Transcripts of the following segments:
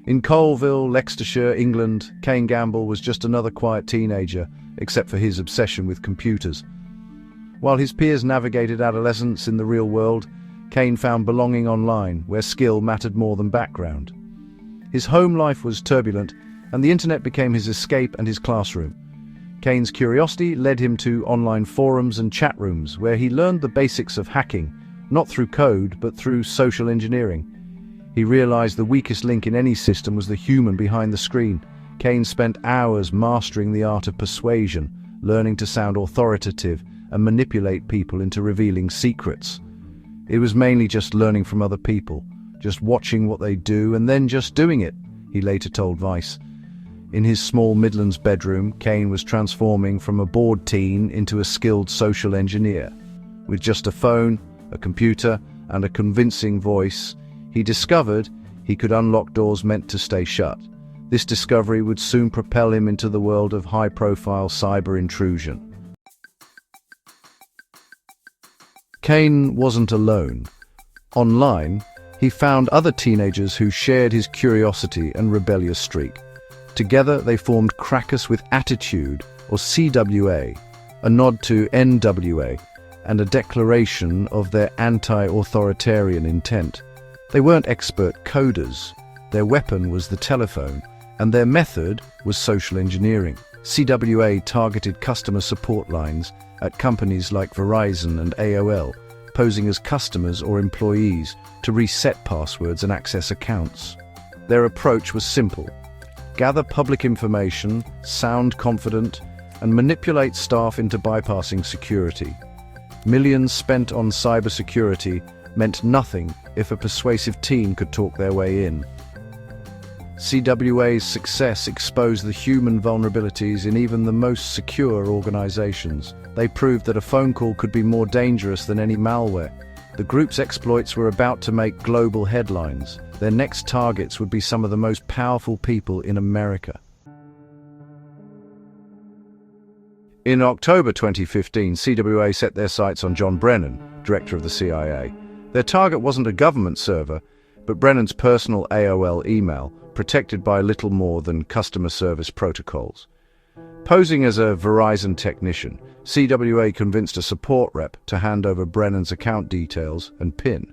In Coalville, Leicestershire, England, Kane Gamble was just another quiet teenager, except for his obsession with computers. While his peers navigated adolescence in the real world, Kane found belonging online, where skill mattered more than background. His home life was turbulent, and the internet became his escape and his classroom. Kane's curiosity led him to online forums and chat rooms, where he learned the basics of hacking, not through code, but through social engineering. He realized the weakest link in any system was the human behind the screen. Kane spent hours mastering the art of persuasion, learning to sound authoritative and manipulate people into revealing secrets. It was mainly just learning from other people, just watching what they do and then just doing it, he later told Vice. In his small Midlands bedroom, Kane was transforming from a bored teen into a skilled social engineer. With just a phone, a computer, and a convincing voice, he discovered he could unlock doors meant to stay shut. This discovery would soon propel him into the world of high-profile cyber intrusion. Kane wasn't alone. Online, he found other teenagers who shared his curiosity and rebellious streak. Together, they formed Crackas With Attitude, or CWA, a nod to NWA, and a declaration of their anti-authoritarian intent. They weren't expert coders. Their weapon was the telephone, and their method was social engineering. CWA targeted customer support lines at companies like Verizon and AOL, posing as customers or employees to reset passwords and access accounts. Their approach was simple: gather public information, sound confident, and manipulate staff into bypassing security. Millions spent on cybersecurity meant nothing if a persuasive team could talk their way in. CWA's success exposed the human vulnerabilities in even the most secure organizations. They proved that a phone call could be more dangerous than any malware. The group's exploits were about to make global headlines. Their next targets would be some of the most powerful people in America. In October 2015, CWA set their sights on John Brennan, director of the CIA. Their target wasn't a government server, but Brennan's personal AOL email, protected by little more than customer service protocols. Posing as a Verizon technician, CWA convinced a support rep to hand over Brennan's account details and PIN.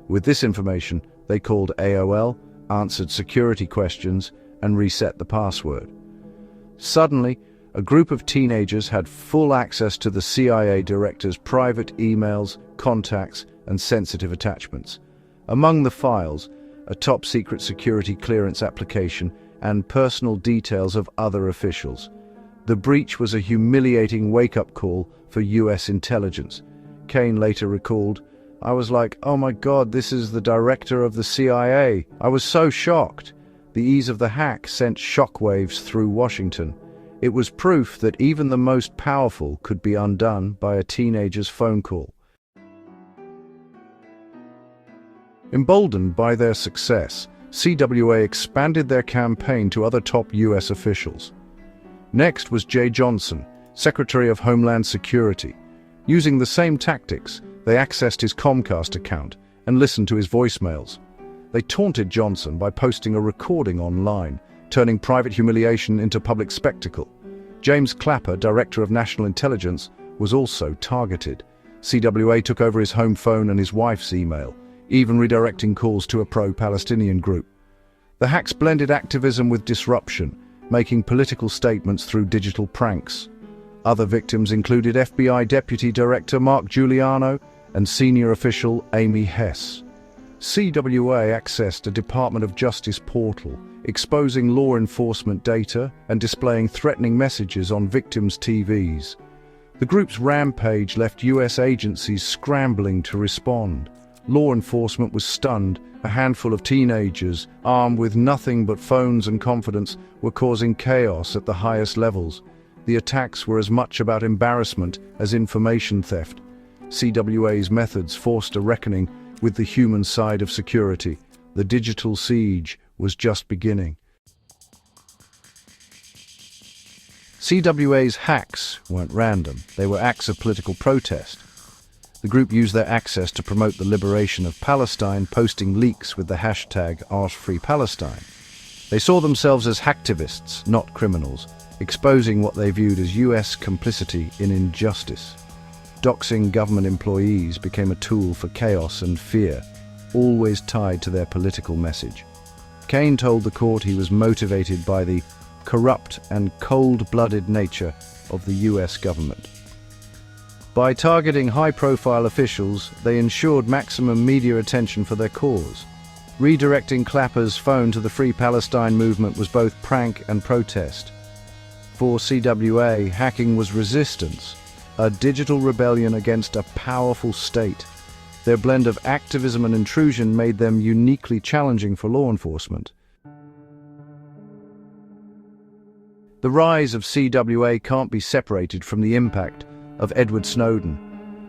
With this information, they called AOL, answered security questions, and reset the password. Suddenly, a group of teenagers had full access to the CIA director's private emails, contacts, and sensitive attachments. Among the files, a top-secret security clearance application and personal details of other officials. The breach was a humiliating wake-up call for US intelligence. Kane later recalled, "I was like, oh my God, this is the director of the CIA. I was so shocked." The ease of the hack sent shockwaves through Washington. It was proof that even the most powerful could be undone by a teenager's phone call. Emboldened by their success, CWA expanded their campaign to other top US officials. Next was Jay Johnson, Secretary of Homeland Security. Using the same tactics, they accessed his Comcast account and listened to his voicemails. They taunted Johnson by posting a recording online, turning private humiliation into public spectacle. James Clapper, Director of National Intelligence, was also targeted. CWA took over his home phone and his wife's email, even redirecting calls to a pro-Palestinian group. The hacks blended activism with disruption, making political statements through digital pranks. Other victims included FBI Deputy Director Mark Giuliano and senior official Amy Hess. CWA accessed a Department of Justice portal, exposing law enforcement data and displaying threatening messages on victims' TVs. The group's rampage left US agencies scrambling to respond. Law enforcement was stunned. A handful of teenagers, armed with nothing but phones and confidence, were causing chaos at the highest levels. The attacks were as much about embarrassment as information theft. CWA's methods forced a reckoning with the human side of security. The digital siege was just beginning. CWA's hacks weren't random. They were acts of political protest. The group used their access to promote the liberation of Palestine, posting leaks with the hashtag #AskFreePalestine. They saw themselves as hacktivists, not criminals, exposing what they viewed as US complicity in injustice. Doxing government employees became a tool for chaos and fear, always tied to their political message. Kane told the court he was motivated by the corrupt and cold-blooded nature of the US government. By targeting high-profile officials, they ensured maximum media attention for their cause. Redirecting Clapper's phone to the Free Palestine movement was both prank and protest. For CWA, hacking was resistance, a digital rebellion against a powerful state. Their blend of activism and intrusion made them uniquely challenging for law enforcement. The rise of CWA can't be separated from the impact of Edward Snowden.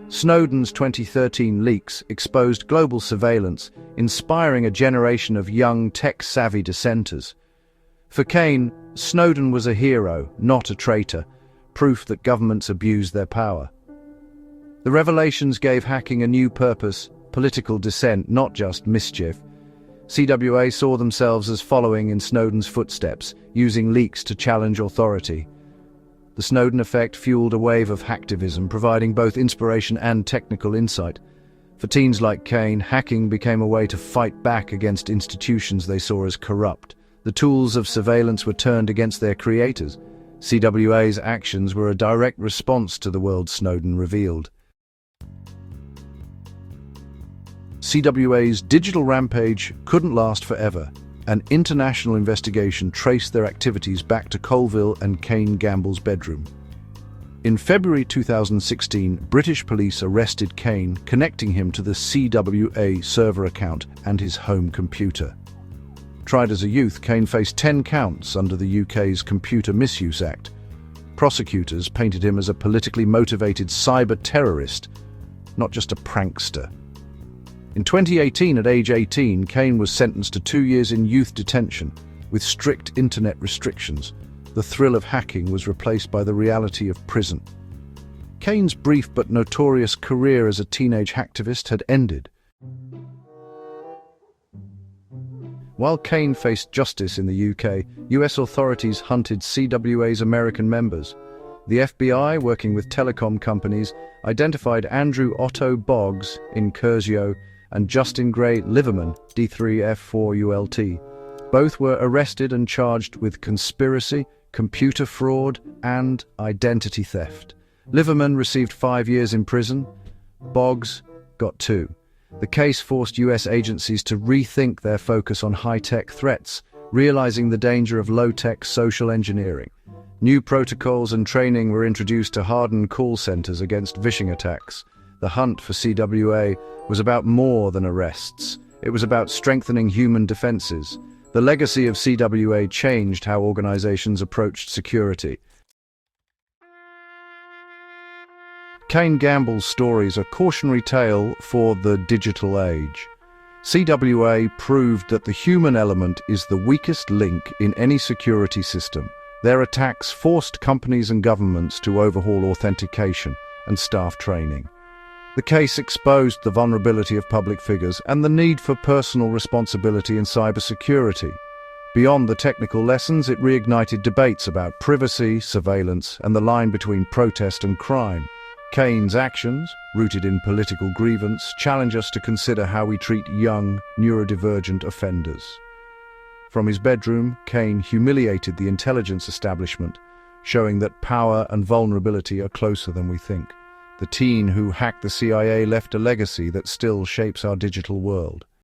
Snowden's 2013 leaks exposed global surveillance, inspiring a generation of young, tech-savvy dissenters. For Kane, Snowden was a hero, not a traitor, proof that governments abused their power. The revelations gave hacking a new purpose, political dissent, not just mischief. CWA saw themselves as following in Snowden's footsteps, using leaks to challenge authority. The Snowden effect fueled a wave of hacktivism, providing both inspiration and technical insight. For teens like Kane, hacking became a way to fight back against institutions they saw as corrupt. The tools of surveillance were turned against their creators. CWA's actions were a direct response to the world Snowden revealed. CWA's digital rampage couldn't last forever. An international investigation traced their activities back to Coalville and Kane Gamble's bedroom. In February 2016, British police arrested Kane, connecting him to the CWA server account and his home computer. Tried as a youth, Kane faced 10 counts under the UK's Computer Misuse Act. Prosecutors painted him as a politically motivated cyber terrorist, not just a prankster. In 2018, at age 18, Kane was sentenced to 2 years in youth detention, with strict internet restrictions. The thrill of hacking was replaced by the reality of prison. Kane's brief but notorious career as a teenage hacktivist had ended. While Kane faced justice in the UK, US authorities hunted CWA's American members. The FBI, working with telecom companies, identified Andrew Otto Boggs in Curzio and Justin Gray Liverman, D3F4ULT. Both were arrested and charged with conspiracy, computer fraud, and identity theft. Liverman received 5 years in prison. Boggs got 2. The case forced US agencies to rethink their focus on high-tech threats, realizing the danger of low-tech social engineering. New protocols and training were introduced to harden call centers against phishing attacks. The hunt for CWA was about more than arrests. It was about strengthening human defenses. The legacy of CWA changed how organizations approached security. Kane Gamble's stories are a cautionary tale for the digital age. CWA proved that the human element is the weakest link in any security system. Their attacks forced companies and governments to overhaul authentication and staff training. The case exposed the vulnerability of public figures and the need for personal responsibility in cybersecurity. Beyond the technical lessons, it reignited debates about privacy, surveillance, and the line between protest and crime. Kane's actions, rooted in political grievance, challenge us to consider how we treat young, neurodivergent offenders. From his bedroom, Kane humiliated the intelligence establishment, showing that power and vulnerability are closer than we think. The teen who hacked the CIA left a legacy that still shapes our digital world.